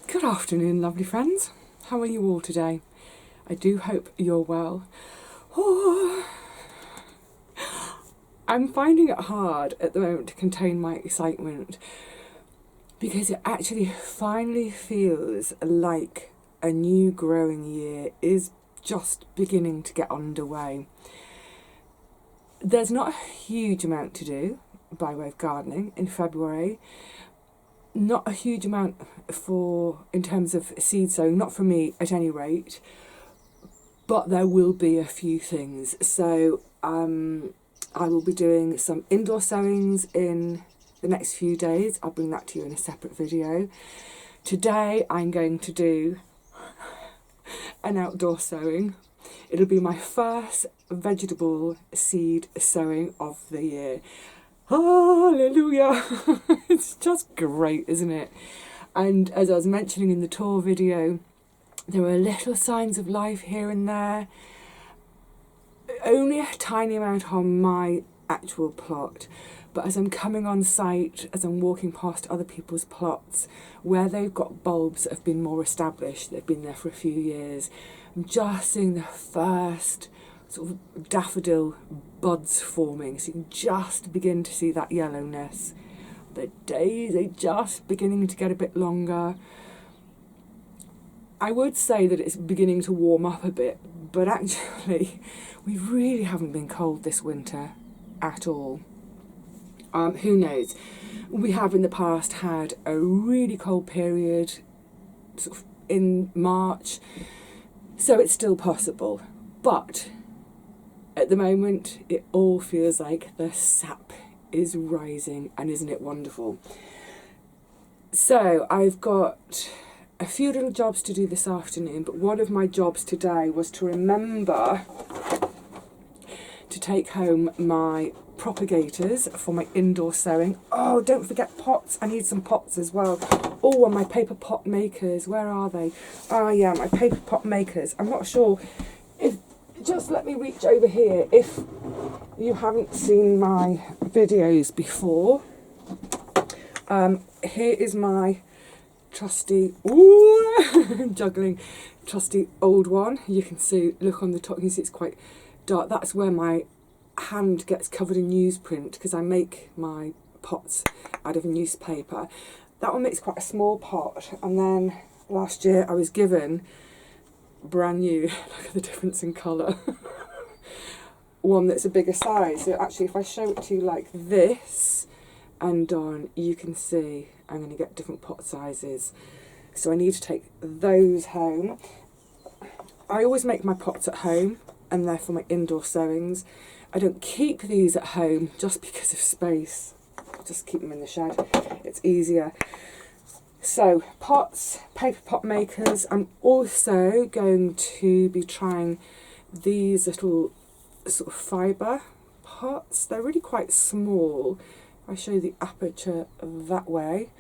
Good afternoon, lovely friends. How are you all today? I do hope you're well. Oh, I'm finding it hard at the moment to contain my excitement because it actually finally feels like a new growing year is just beginning to get underway. There's not a huge amount to do by way of gardening in February. Not a huge amount in terms of seed sowing, not for me at any rate, but there will be a few things. So I will be doing some indoor sowings in the next few days. I'll bring that to you in a separate video. Today I'm going to do an outdoor sowing. It'll be my first vegetable seed sowing of the year. Hallelujah! It's just great, isn't it? And as I was mentioning in the tour video, there are little signs of life here and there. Only a tiny amount on my actual plot, but as I'm coming on site, as I'm walking past other people's plots, where they've got bulbs that have been more established, they've been there for a few years, I'm just seeing the first sort of daffodil buds forming, so you can just begin to see that yellowness. The days are just beginning to get a bit longer. I would say that it's beginning to warm up a bit, but actually we really haven't been cold this winter at all. Who knows? We have in the past had a really cold period sort of in March, so it's still possible, but at the moment it all feels like the sap is rising, and isn't it wonderful? So I've got a few little jobs to do this afternoon, but one of my jobs today was to remember to take home my propagators for my indoor sowing. Oh, don't forget pots. I need some pots as well. Oh, and my paper pot makers. Where are they? Ah, yeah, my paper pot makers. I'm not sure if... Just let me reach over here if you haven't seen my videos before. Here is my trusty, juggling, trusty old one. You can see, look on the top, you can see it's quite dark. That's where my hand gets covered in newsprint because I make my pots out of newspaper. That one makes quite a small pot, and then last year I was given brand new, look at the difference in colour, one that's a bigger size. So actually if I show it to you like this and on, you can see I'm going to get different pot sizes, so I need to take those home. I always make my pots at home and they're for my indoor sowings. I don't keep these at home just because of space. I just keep them in the shed, it's easier. So pots, paper pot makers. I'm also going to be trying these little sort of fibre pots. They're really quite small. I show you the aperture that way.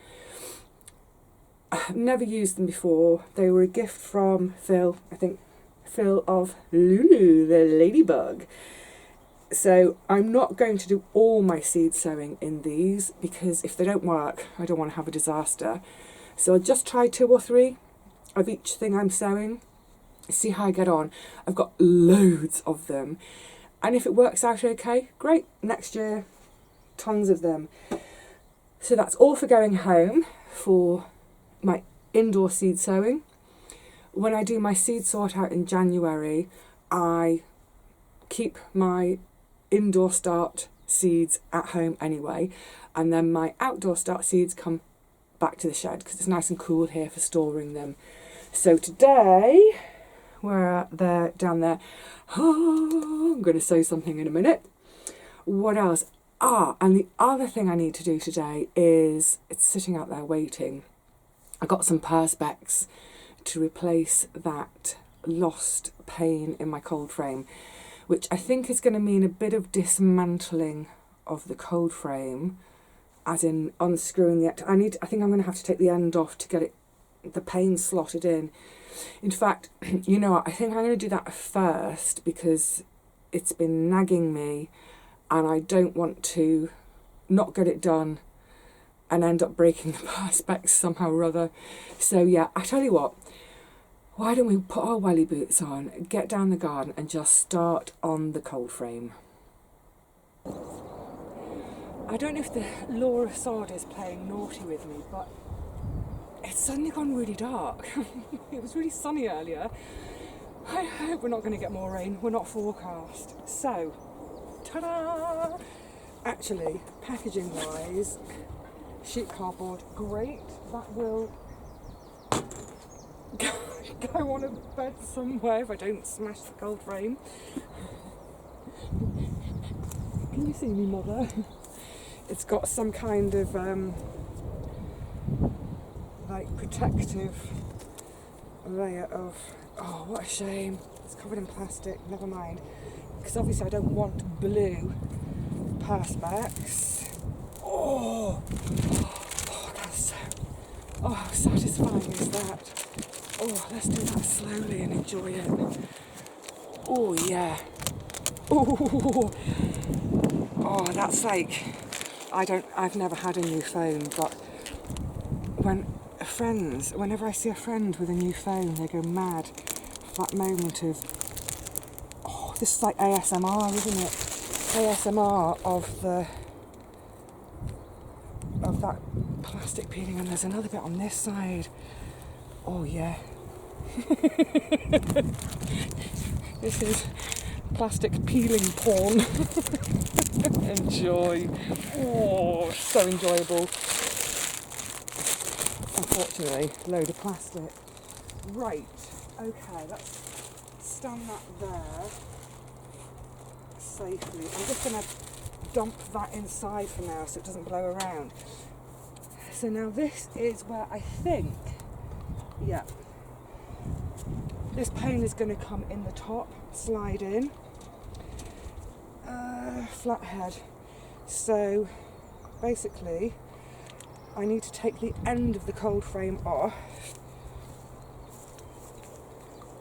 I've never used them before. They were a gift from Phil, I think Phil of Lulu the Ladybug. So I'm not going to do all my seed sowing in these because if they don't work, I don't want to have a disaster. So I'll just try 2 or 3 of each thing I'm sowing, see how I get on. I've got loads of them, and if it works out okay, great, next year tons of them. So that's all for going home for my indoor seed sowing. When I do my seed sort out in January, I keep my indoor start seeds at home anyway, and then my outdoor start seeds come back to the shed because it's nice and cool here for storing them. So today they're down there. Oh, I'm going to sow something in a minute. What else? And the other thing I need to do today is, it's sitting out there waiting, I got some perspex to replace that lost pane in my cold frame, which I think is going to mean a bit of dismantling of the cold frame, as in unscrewing the... I think I'm going to have to take the end off to get the pane slotted in. In fact, you know what, I think I'm going to do that first because it's been nagging me and I don't want to not get it done and end up breaking the perspex somehow or other. So yeah, I tell you what, why don't we put our welly boots on, get down the garden and just start on the cold frame. I don't know if the law of sod is playing naughty with me, but it's suddenly gone really dark. It was really sunny earlier. I hope we're not going to get more rain. We're not forecast. So, ta-da! Actually, packaging wise, sheet cardboard, great. That will go on a bed somewhere if I don't smash the cold frame. Can you see me, mother? It's got some kind of like protective layer of, oh what a shame, it's covered in plastic, never mind, because obviously I don't want blue perspex. Oh, that's so, how satisfying is that? Oh, let's do that slowly and enjoy it. Oh yeah. Oh, that's like, I've never had a new phone, but whenever I see a friend with a new phone, they go mad for that moment of, oh, this is like ASMR, isn't it? ASMR of that plastic peeling, and there's another bit on this side. Oh yeah. This is plastic peeling porn. Enjoy. Oh, so enjoyable. Unfortunately, load of plastic. Right, okay, let's stand that there safely. I'm just going to dump that inside for now so it doesn't blow around. So now this is where I think, yeah, this pane is going to come in the top, slide in, flathead. So basically I need to take the end of the cold frame off.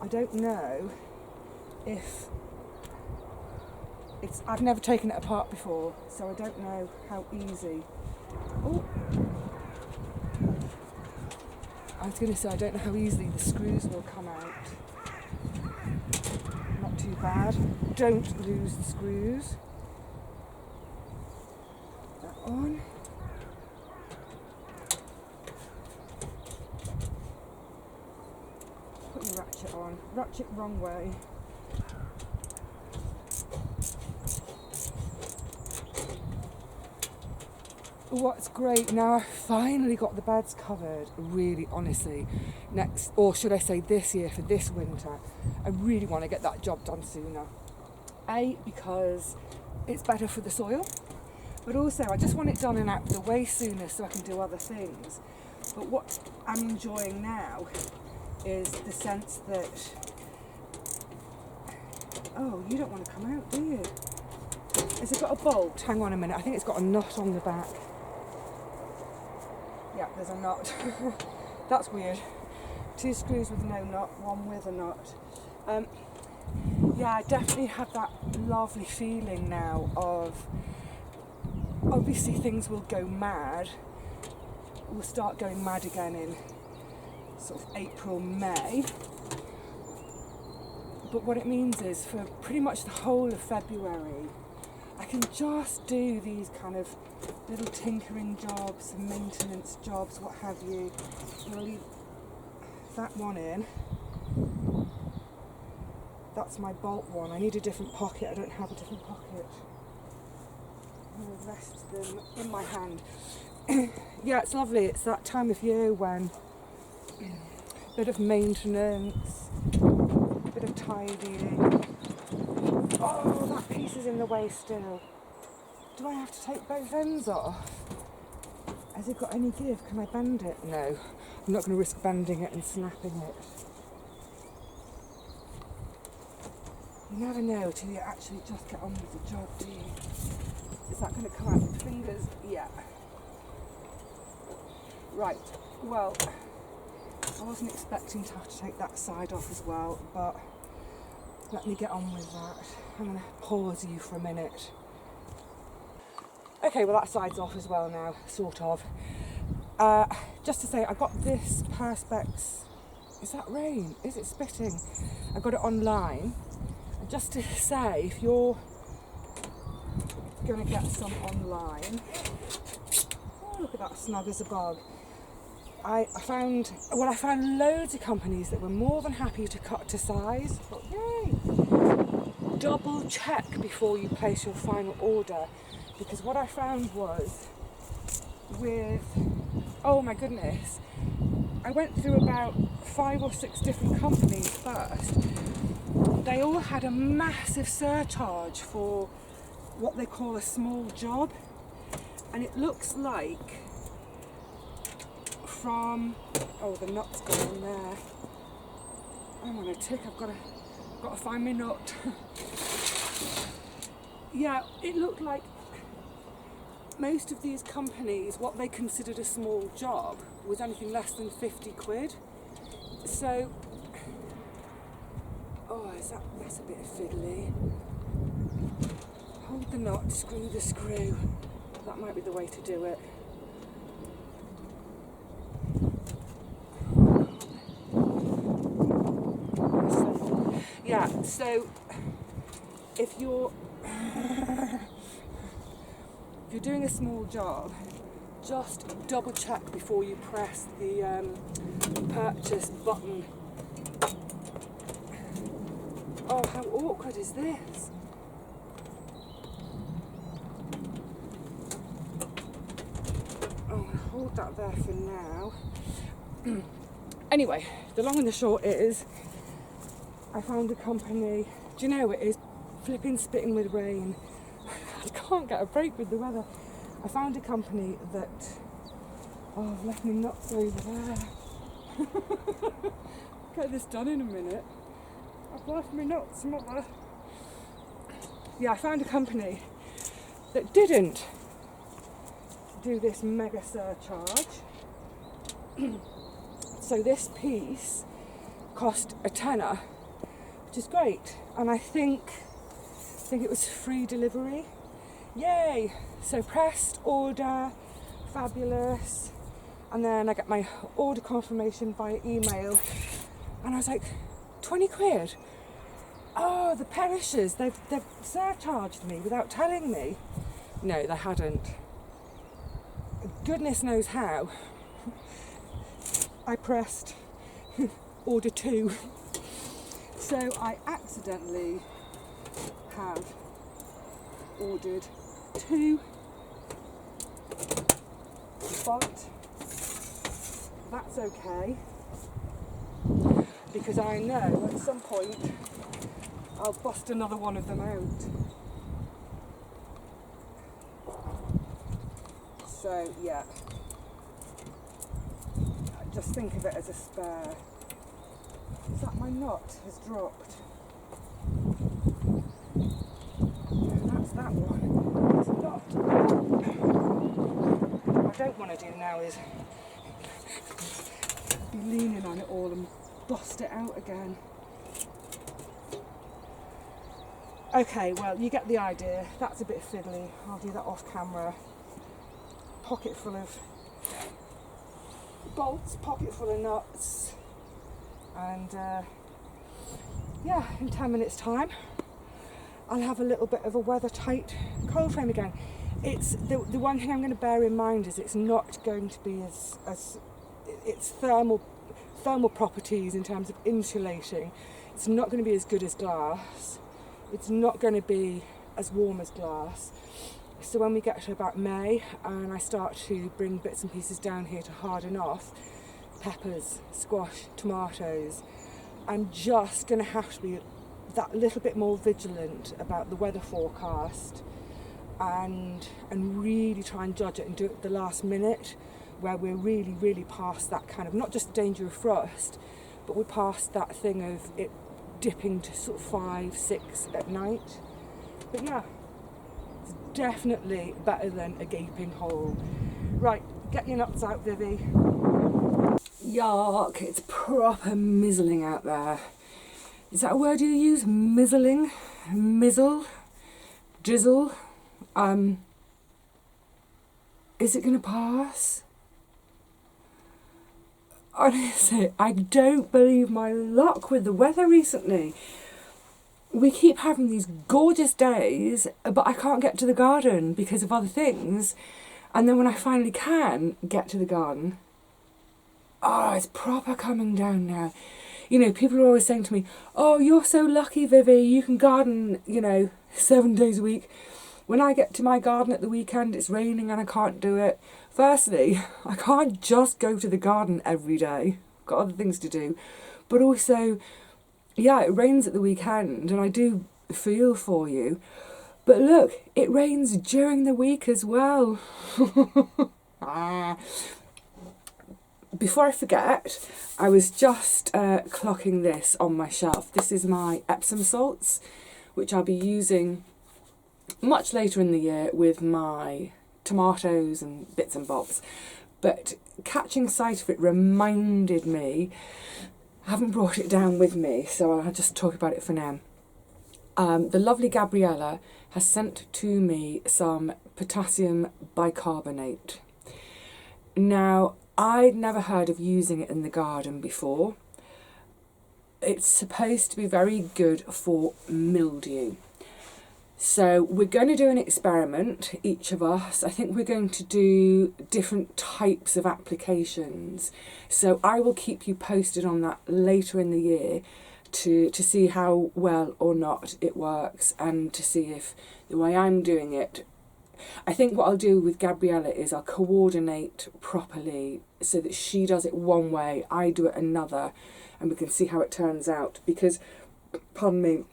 I don't know if I've never taken it apart before, so I don't know how easy. Oh, I was going to say I don't know how easily the screws will come out. Not too bad. Don't lose the screws. That on. Put your ratchet on. Ratchet wrong way. What's great now, I've finally got the beds covered, really honestly, next, or should I say this year, for this winter. I really want to get that job done sooner. A, because it's better for the soil, but also I just want it done and out of the way sooner so I can do other things. But what I'm enjoying now is the sense that, oh, you don't want to come out, do you? Has it got a bolt? Hang on a minute, I think it's got a nut on the back. Yeah, there's a nut. That's weird. 2 screws with no nut, 1 with a nut. Yeah, I definitely have that lovely feeling now of, obviously things will go mad. We'll start going mad again in sort of April, May. But what it means is for pretty much the whole of February, I can just do these kind of little tinkering jobs, maintenance jobs, what have you. I'll leave that one in. That's my bolt one. I need a different pocket. I don't have a different pocket. I'm going to rest them in my hand. Yeah, it's lovely. It's that time of year when a bit of maintenance, a bit of tidying. Oh, that piece is in the way still. Do I have to take both ends off? Has it got any give? Can I bend it? No. I'm not going to risk bending it and snapping it. You never know till you actually just get on with the job, do you? Is that going to come out with fingers? Yeah. Right. Well, I wasn't expecting to have to take that side off as well, but let me get on with that. I'm going to pause you for a minute. Okay, well that side's off as well now, sort of. Just to say, I got this Perspex. Is that rain? Is it spitting? I got it online. And just to say, if you're going to get some online, oh look at that, snug as a bug. I found loads of companies that were more than happy to cut to size. But yay! Double check before you place your final order, because what I found was with, oh my goodness, I went through about 5 or 6 different companies first. They all had a massive surcharge for what they call a small job, and it looks like from, oh the nut's gone in there. I'm on a tick, I've got to find my nut. Yeah, it looked like most of these companies, what they considered a small job was anything less than 50 quid. So, oh, that's a bit fiddly. Hold the knot, screw the screw. That might be the way to do it. Yeah, so if you're doing a small job, just double check before you press the purchase button. Oh, how awkward is this? Oh, I'll hold that there for now. Anyway, the long and the short is, I found a company, do you know it is flipping spitting with rain. I can't get a break with the weather. I found a company that, oh, I've left me nuts over there. Get this done in a minute. I've left me nuts, mother. Yeah, I found a company that didn't do this mega surcharge. So this piece cost a tenner, which is great. And I think it was free delivery. Yay! So pressed order, fabulous. And then I get my order confirmation by email, and I was like, 20 quid? Oh, the perishers, they've surcharged me without telling me. No, they hadn't. Goodness knows how. I pressed order 2. So I accidentally have ordered 2, but that's okay, because I know at some point I'll bust another one of them out. So yeah, just think of it as a spare. Is that my knot has dropped? That's that one. It's not. What I don't want to do now is be leaning on it all and bust it out again. Okay, well, you get the idea. That's a bit fiddly. I'll do that off camera. Pocket full of bolts, pocket full of nuts, and yeah, in 10 minutes time I'll have a little bit of a weather tight cold frame again. It's the one thing I'm going to bear in mind is it's not going to be as its thermal properties in terms of insulating. It's not going to be as good as glass. It's not going to be as warm as glass. So when we get to about May and I start to bring bits and pieces down here to harden off, peppers, squash, tomatoes, I'm just going to have to be that little bit more vigilant about the weather forecast and really try and judge it and do it at the last minute, where we're really past that kind of, not just danger of frost, but we're past that thing of it dipping to sort of 5, 6 at night. But yeah, it's definitely better than a gaping hole. Right, get your nuts out, Vivi. Yuck, it's proper mizzling out there. Is that a word you use? Mizzling? Mizzle? Drizzle? Is it going to pass? Honestly, I don't believe my luck with the weather recently. We keep having these gorgeous days, but I can't get to the garden because of other things. And then when I finally can get to the garden, oh, it's proper coming down now. You know, people are always saying to me, oh, you're so lucky, Vivi, you can garden, 7 days a week. When I get to my garden at the weekend, it's raining and I can't do it. Firstly, I can't just go to the garden every day. I've got other things to do. But also, yeah, it rains at the weekend and I do feel for you. But look, it rains during the week as well. Before I forget, I was just clocking this on my shelf. This is my Epsom salts, which I'll be using much later in the year with my tomatoes and bits and bobs. But catching sight of it reminded me, I haven't brought it down with me, so I'll just talk about it for now. The lovely Gabriella has sent to me some potassium bicarbonate. Now, I'd never heard of using it in the garden before. It's supposed to be very good for mildew. So we're going to do an experiment, each of us. I think we're going to do different types of applications. So I will keep you posted on that later in the year to see how well or not it works and to see if the way I'm doing it. I think what I'll do with Gabriella is I'll coordinate properly so that she does it one way, I do it another, and we can see how it turns out. Because, pardon me,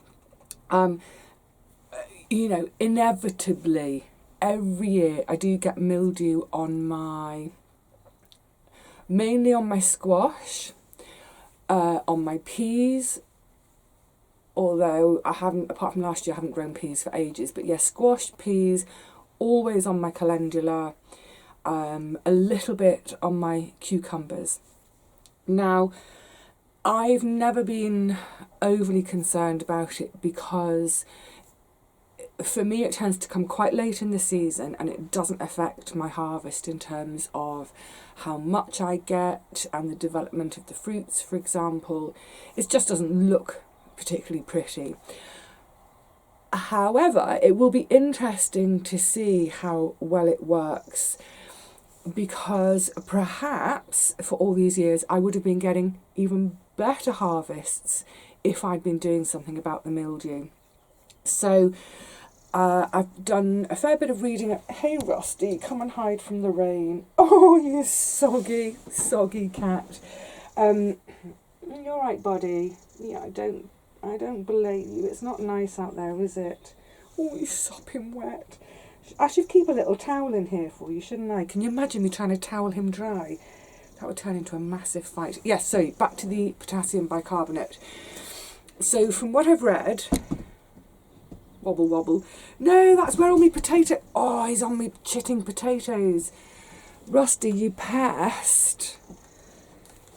inevitably, every year I do get mildew on mainly on my squash, on my peas, although I haven't, apart from last year, I haven't grown peas for ages, but yes, squash, peas, always on my calendula, a little bit on my cucumbers. Now, I've never been overly concerned about it because for me it tends to come quite late in the season and it doesn't affect my harvest in terms of how much I get and the development of the fruits, for example. It just doesn't look particularly pretty. However, it will be interesting to see how well it works, because perhaps for all these years I would have been getting even better harvests if I'd been doing something about the mildew. So I've done a fair bit of reading. Hey Rusty, come and hide from the rain. Oh, you soggy cat. You're right, buddy. Yeah, I don't blame you. It's not nice out there, is it? Oh, you're sopping wet. I should keep a little towel in here for you, shouldn't I? Can you imagine me trying to towel him dry? That would turn into a massive fight. Yes, so back to the potassium bicarbonate. So from what I've read... Wobble, wobble. No, that's where all my potato... Oh, he's on me chitting potatoes. Rusty, you pest.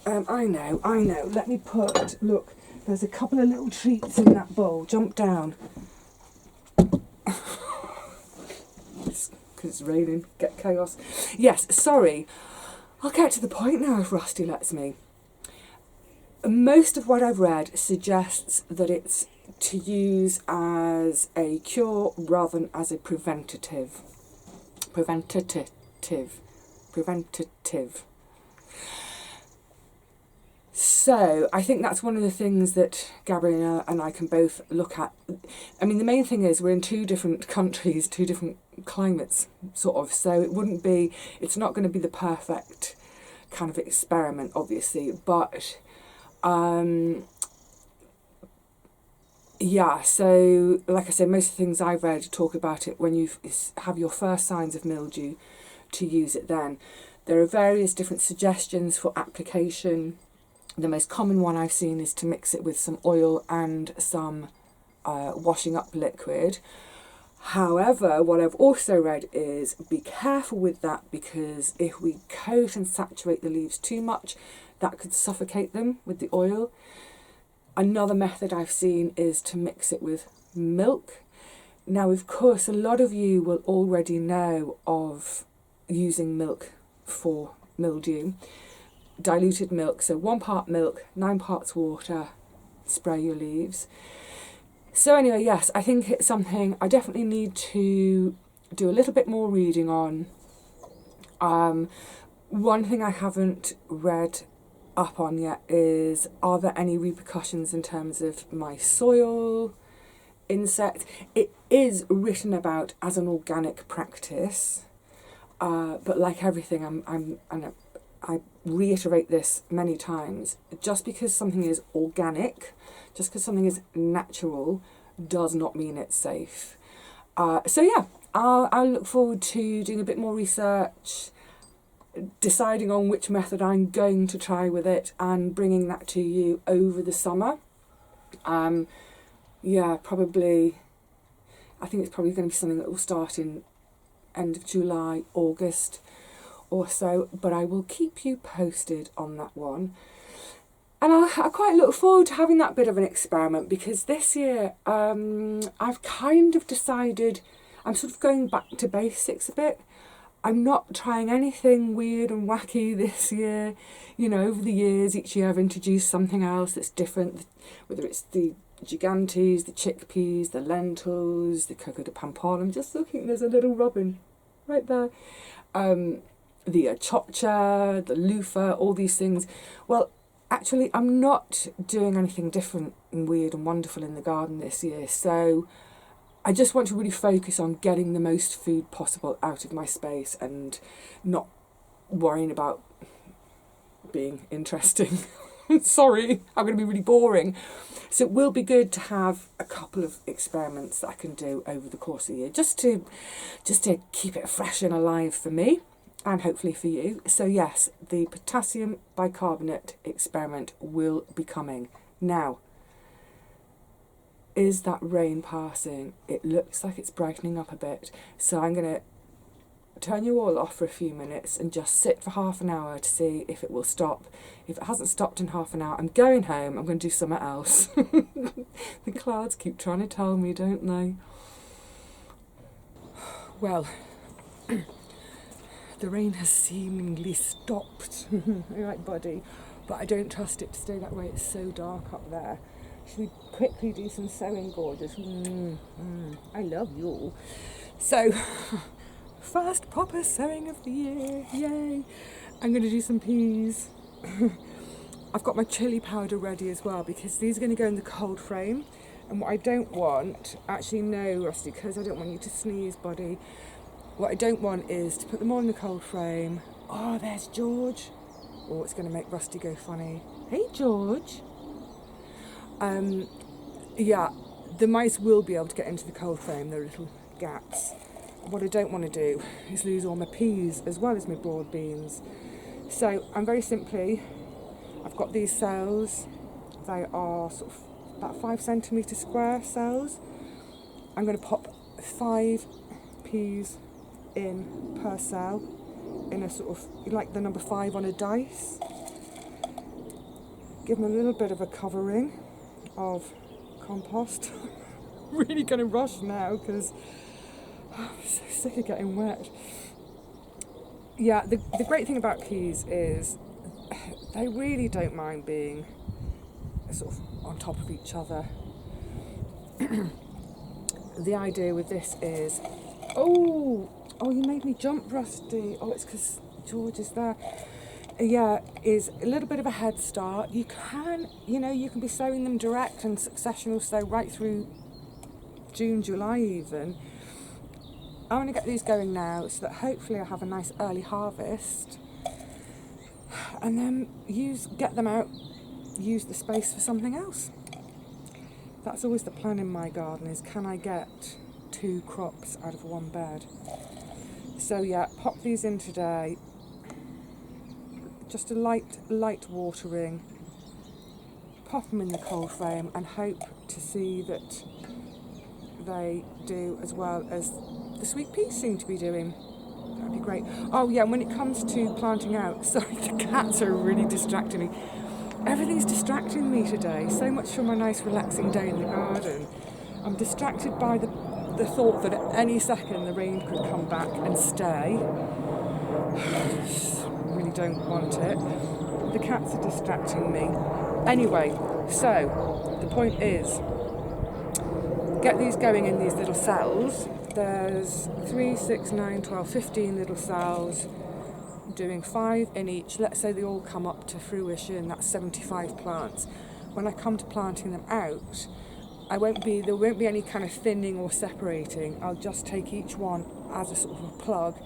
I know. Let me put... Look, there's a couple of little treats in that bowl. Jump down. Because it's raining. Get chaos. Yes, sorry. I'll get to the point now if Rusty lets me. Most of what I've read suggests that it's to use as a cure rather than as a preventative. So I think that's one of the things that Gabriella and I can both look at. I mean, the main thing is we're in two different countries, two different climates, sort of. So it's not going to be the perfect kind of experiment, obviously. But yeah, so like I said, most of the things I've read talk about it when you have your first signs of mildew, to use it then. There are various different suggestions for application. The most common one I've seen is to mix it with some oil and some washing up liquid. However, what I've also read is be careful with that, because if we coat and saturate the leaves too much, that could suffocate them with the oil. Another method I've seen is to mix it with milk. Now, of course, a lot of you will already know of using milk for mildew. Diluted milk, so 1 part milk, 9 parts water, spray your leaves. So anyway, yes, I think it's something I definitely need to do a little bit more reading on. One thing I haven't read up on yet is, are there any repercussions in terms of my soil, insects? It is written about as an organic practice, but like everything, I reiterate this many times, just because something is organic, just because something is natural, does not mean it's safe. So yeah, I'll look forward to doing a bit more research, deciding on which method I'm going to try with it, and bringing that to you over the summer. Yeah, probably, I think it's probably going to be something that will start in end of July, August or so, but I will keep you posted on that one. And I quite look forward to having that bit of an experiment, because this year I've kind of decided I'm sort of going back to basics a bit. I'm not trying anything weird and wacky this year. You know, over the years, each year I've introduced something else that's different, whether it's the gigantes, the chickpeas, the lentils, the coco de pampon. I'm just looking, there's a little robin right there. The chocha, the loofah, all these things. Well, actually, I'm not doing anything different and weird and wonderful in the garden this year. So I just want to really focus on getting the most food possible out of my space and not worrying about being interesting. Sorry, I'm going to be really boring. So it will be good to have a couple of experiments that I can do over the course of the year, just to keep it fresh and alive for me, and hopefully for you. So yes, the potassium bicarbonate experiment will be coming. Now, is that rain passing? It looks like it's brightening up a bit. So I'm going to turn you all off for a few minutes and just sit for half an hour to see if it will stop. If it hasn't stopped in half an hour, I'm going home. I'm going to do something else. The clouds keep trying to tell me, don't they? Well, the rain has seemingly stopped. All right, buddy. But I don't trust it to stay that way. It's so dark up there. Should we quickly do some sewing, gorgeous? I love you. So, first proper sewing of the year. Yay. I'm going to do some peas. I've got my chili powder ready as well, because these are going to go in the cold frame. And what I don't want, actually no, Rusty, because I don't want you to sneeze, buddy. What I don't want is to put them all in the cold frame. Oh, there's George. Oh, it's going to make Rusty go funny. Hey, George. Yeah, the mice will be able to get into the cold frame, there are little gaps. What I don't want to do is lose all my peas as well as my broad beans. So I'm very simply, I've got these cells. They are sort of about 5 centimetre square cells. I'm going to pop 5 peas in per cell, in a sort of, like the number 5 on a dice. Give them a little bit of a covering of compost. Really going to rush now because I'm so sick of getting wet. Yeah, the great thing about peas is they really don't mind being sort of on top of each other. The idea with this is, oh, you made me jump, Rusty. Oh, it's because George is there. Yeah, is a little bit of a head start. You can, you can be sowing them direct and successional sow right through June, July even. I want to get these going now so that hopefully I'll have a nice early harvest. And then get them out, use the space for something else. That's always the plan in my garden, is can I get 2 crops out of one bed? So yeah, pop these in today. Just a light watering, pop them in the cold frame and hope to see that they do as well as the sweet peas seem to be doing. That'd be great. Oh yeah, and when it comes to planting out, sorry, the cats are really distracting me. Everything's distracting me today, so much for my nice relaxing day in the garden. I'm distracted by the thought that at any second the rain could come back and stay. Really don't want it. The cats are distracting me. Anyway, so the point is, get these going in these little cells. There's 3, 6, 9, 12, 15 little cells, doing 5 in each. Let's say they all come up to fruition, that's 75 plants. When I come to planting them out, there won't be any kind of thinning or separating. I'll just take each one as a sort of a plug,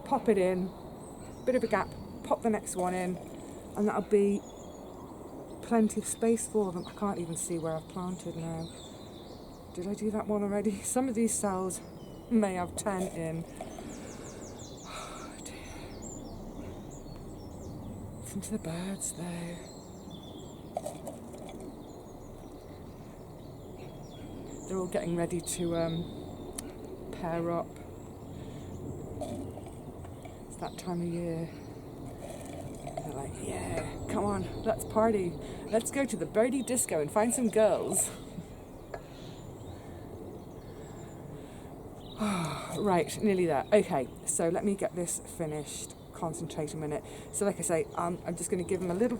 pop it in, bit of a gap, pop the next one in, and that'll be plenty of space for them. I can't even see where I've planted now. Did I do that one already? Some of these cells may have 10 in. Oh dear. Listen to the birds though. They're all getting ready to pair up. It's that time of year. They're like, yeah, come on, let's party. Let's go to the birdie disco and find some girls. Right, nearly there. Okay, so let me get this finished. Concentrate a minute. So like I say, I'm just going to give them a little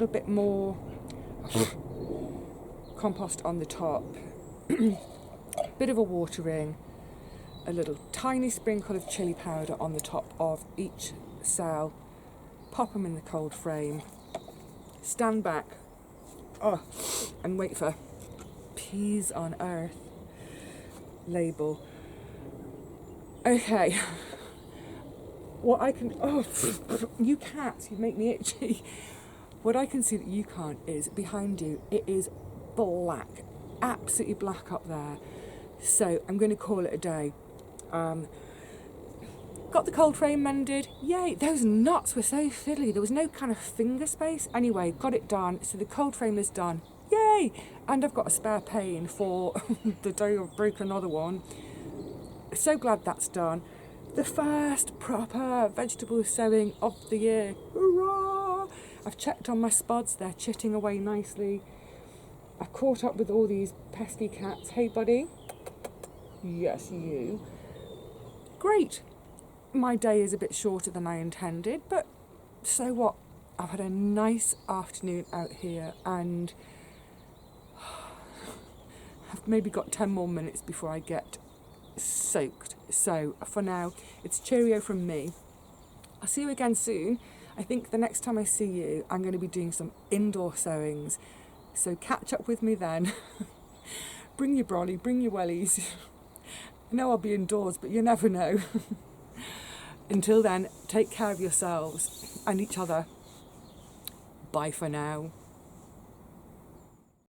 bit more compost on the top, bit of a watering, a little tiny sprinkle of chili powder on the top of each cell, pop them in the cold frame, stand back, and wait for peas on earth label. Okay, what I can, you cats, you make me itchy. What I can see that you can't is behind you, it is black, absolutely black up there. So I'm going to call it a day. Got the cold frame mended, yay. Those nuts were so fiddly, there was no kind of finger space. Anyway, got it done, so the cold frame is done, yay. And I've got a spare pane for the day I've broken another one. So glad that's done. The first proper vegetable sowing of the year, hurrah. I've checked on my spuds, they're chitting away nicely. I caught up with all these pesky cats. Hey buddy, yes you. Great. My day is a bit shorter than I intended, but so what? I've had a nice afternoon out here and I've maybe got 10 more minutes before I get soaked. So for now, it's cheerio from me. I'll see you again soon. I think the next time I see you, I'm going to be doing some indoor sowings. So catch up with me then. Bring your brolly, bring your wellies. I know I'll be indoors, but you never know. Until then, take care of yourselves and each other. Bye for now.